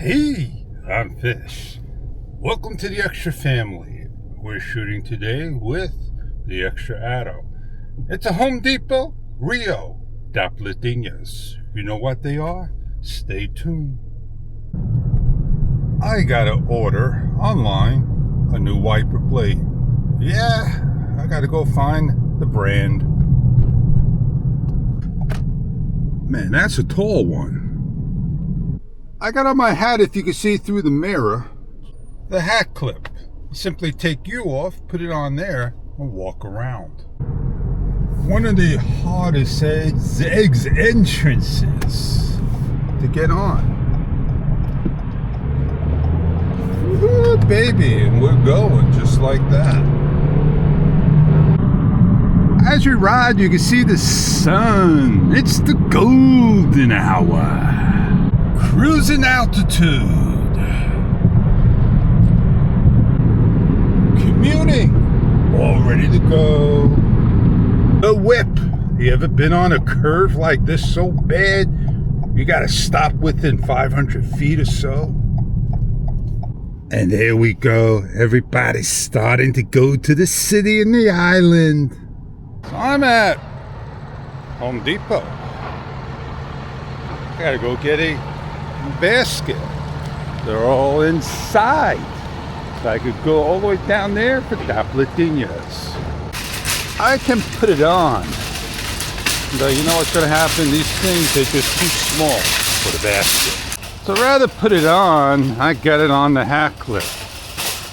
Hey, I'm Fish. Welcome to the Extra family. We're shooting today with the Extra Addo. It's a Home Depot Rio Daplatinas. You know what they are? Stay tuned. I gotta order online a new wiper blade. Yeah, I gotta go find the brand. Man, that's a tall one. I got on my hat, if you can see through the mirror, the hat clip. Simply take you off, put it on there, and walk around. One of the hardest entrances to get on. Woo, baby, and we're going just like that. As we ride, you can see the sun. It's the golden hour. Cruising altitude. Commuting. All ready to go. The whip. You ever been on a curve like this so bad you gotta stop within 500 feet or so? And there we go. Everybody's starting to go to the city and the island. So I'm at Home Depot. I gotta go get a basket. They're all inside. So I could go all the way down there for Daplatinas. I can put it on. But you know what's gonna happen? These things, they're just too small for the basket. So rather put it on, I got it on the hat clip.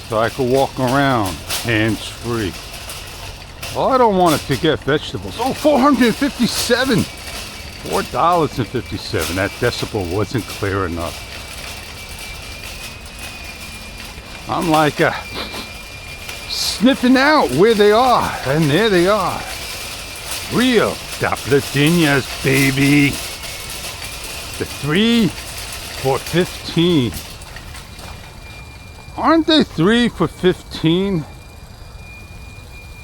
So I could walk around hands-free. Oh, I don't want to forget vegetables. Oh, $4.57. $4.57. That decibel wasn't clear enough. I'm like sniffing out where they are. And there they are. Rio Daplatinas, baby. The 3 for $15. Aren't they 3 for $15?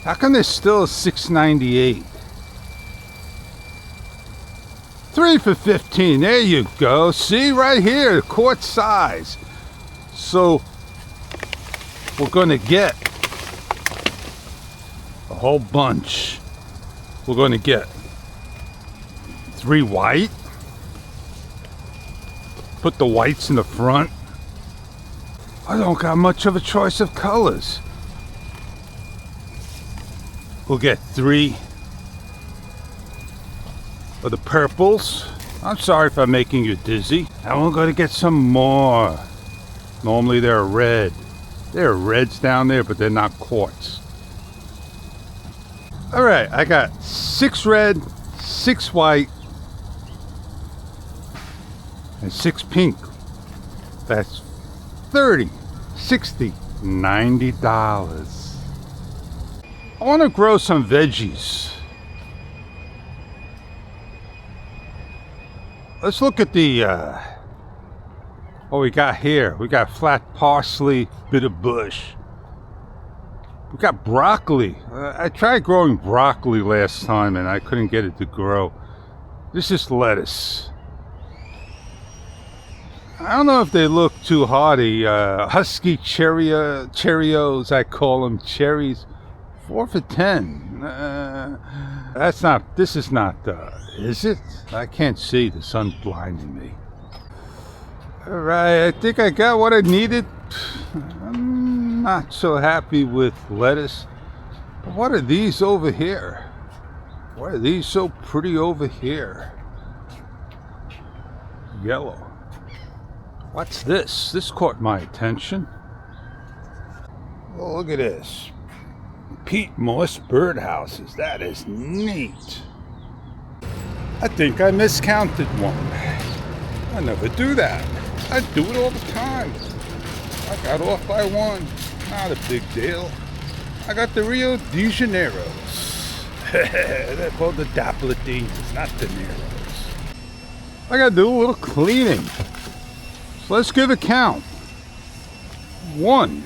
How come they're still $6.98? 3 for $15. There you go. See right here, quart size. So we're gonna get a whole bunch. We're gonna get 3 white. Put the whites in the front. I don't got much of a choice of colors. We'll get 3 of the purples. I'm sorry if I'm making you dizzy. And we're going to get some more. Normally they're red. There are reds down there, but they're not quartz. All right, I got 6 red, 6 white, and 6 pink. That's $30, $60, $90. I want to grow some veggies. Let's look at the what we got here. We got flat parsley, bitter bush. We got broccoli. I tried growing broccoli last time and I couldn't get it to grow. This is lettuce. I don't know if they look too hardy. Husky Cheerios, I call them cherries. 4 for $10. That's not, this is not, is it? I can't see, the sun's blinding me. All right, I think I got what I needed. I'm not so happy with lettuce. But what are these over here? Why are these so pretty over here? Yellow. What's this? This caught my attention. Oh, look at this. Peat moss birdhouses. That is neat. I think I miscounted one. I never do that. I do it all the time. I got off by 1. Not a big deal. I got the Rio de Janeiros. They're called the Daplatinas, not the Neros. I gotta do a little cleaning. So let's give a count. 1,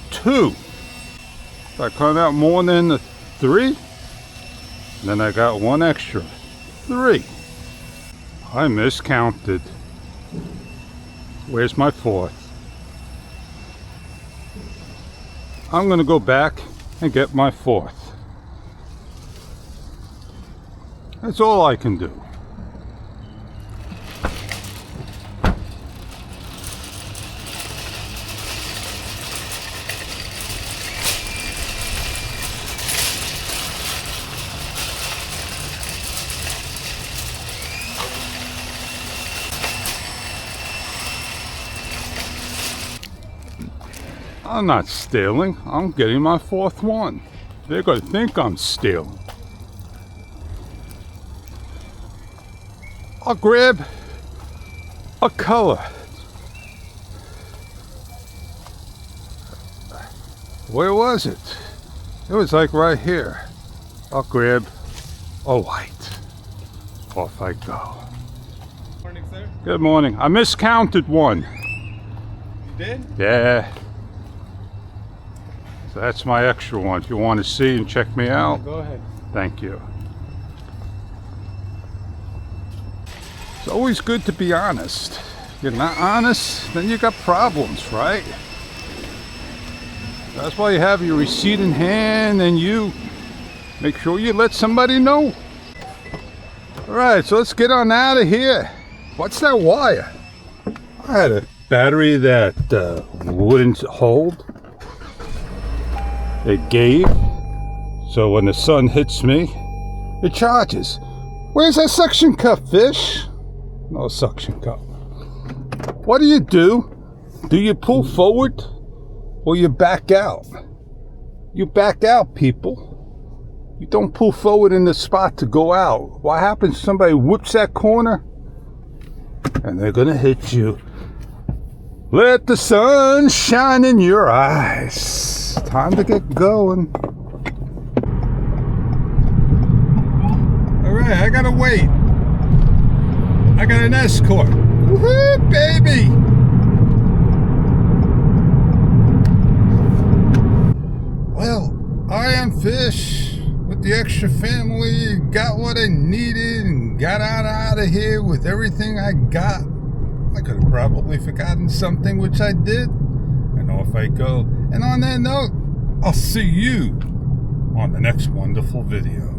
2. If I come out more than the 3, then I got 1 extra. 3. I miscounted. Where's my fourth? I'm gonna go back and get my fourth. That's all I can do. I'm not stealing. I'm getting my fourth one. They're going to think I'm stealing. I'll grab a color. Where was it? It was like right here. I'll grab a white. Off I go. Morning, sir. Good morning. I miscounted one. You did? Yeah. So that's my extra one. If you want to see and check me out, Go ahead. thank you. It's always good to be honest. If you're not honest, then you got problems, right? That's why you have your receipt in hand and you make sure you let somebody know. All right, so let's get on out of here. What's that wire? I had a battery that wouldn't hold. It gave, so when the sun hits me, it charges. Where's that suction cup, Fish? No suction cup. What do? Do you pull forward or you back out? You back out, people. You don't pull forward in the spot to go out. What happens? Somebody whips that corner and they're gonna hit you. Let the sun shine in your eyes. Time to get going. All right, I gotta wait. I got an escort. Woohoo, baby! Well, I am Fish with the extra family. Got what I needed and got out of here with everything I got. I could have probably forgotten something, which I did. And off I go. And on that note, I'll see you on the next wonderful video.